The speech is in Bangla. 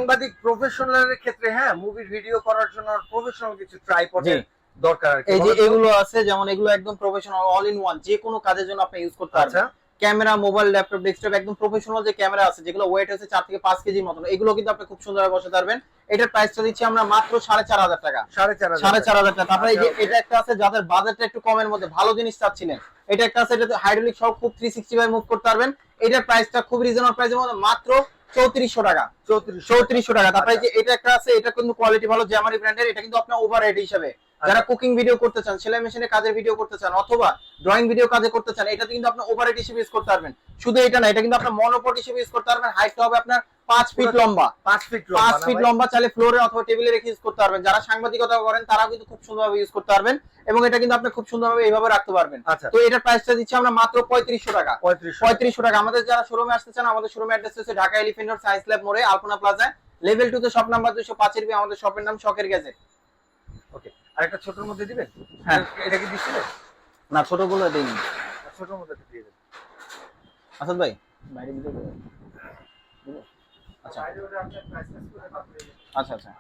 সাংবাদিক প্রফেশনালের ক্ষেত্রে হ্যাঁ মুভির ভিডিও করার জন্য প্রফেশনাল কিছু ট্রাইপডের দরকার আর কি। এই যে এগুলো আছে, যেমন এগুলো একদম প্রফেশনাল, অল ইন ওয়ান, যে কোনো কাজের জন্য আপনি ইউজ করতে পারবেন। ক্যামেরা, মোবাইল, ল্যাপটপ, ডেস্কটপ, একদম প্রফেশনাল যে ক্যামেরা আছে যেগুলো ওয়েট আছে 4 থেকে 5 কেজির মতন, এগুলো কিন্তু আপনি খুব সুন্দরভাবে বসাতে পারবেন। এটার প্রাইসটা দিচ্ছি আমরা মাত্র 4500 টাকা। 4500 টাকা। তারপরে এই যে এটা একটা আছে যাদের বাজেটটা একটু কমের মধ্যে ভালো জিনিস চাচ্ছিলেন, এটা একটা আছে, এটাতে হাইড্রোলিক সহ খুব 365 মুভ করতে পারবেন। এটার প্রাইসটা খুব রিজনেবল প্রাইসের মধ্যে মাত্র 3400 টাকা। 3400 টাকা। তারপরে যে এটা একটা আছে, এটা কিন্তু কোয়ালিটি ভালো, জ্যামারি ব্র্যান্ডের, এটা কিন্তু আপনার ওভারহেড হিসেবে যারা কুকিং ভিডিও করতে চান, সেলাই মেশিনে কাজের ভিডিও করতে চান, অথবা ড্রয়িং ভিডিও কাজে করতে চান, এটাতে কিন্তু আপনি ওভারহেড হিসেবে ইউজ করতে পারবেন। শুধু এটা না, এটা কিন্তু আপনার মনোপড হিসেবে ইউজ করতে পারবেন। হাইটটা হবে আপনার 5 ফিট লম্বা। 5 ফিট লম্বা, চাইলে ফ্লোরে অথবা টেবিলে রেখে ইউজ করতে পারবেন। যারা সাংবাদিকতা করেন তারাও কিন্তু খুব সুন্দরভাবে ইউজ করতে পারবেন, এবং এটা কিন্তু আপনি খুব সুন্দরভাবে এইভাবে রাখতে পারবেন। তো এটার প্রাইসটা দিচ্ছি আমরা মাত্র 3500 টাকা। 3500 টাকা। আমাদের যারা শোরুমে আসতে চান, আমাদের শোরুমের অ্যাড্রেস হচ্ছে Dhaka elephant road, science lab মোড়ে, আলপনা প্লাজা, লেভেল 2 তে শপ নাম্বার 205 এর বি। আমাদের শপের নাম শখের গ্যাজেট। ওকে, আরেকটা ছোটর মধ্যে দিবেন? হ্যাঁ, এটা কি দিছিলেন? না, ছোটগুলো দেইনি। ছোটর মধ্যে দিয়ে দেন। আসাদ ভাই বাইরে ভিডিও দিব। আচ্ছা বাইরে ওটা আপনি প্রাইস করে পাবেন। আচ্ছা আচ্ছা।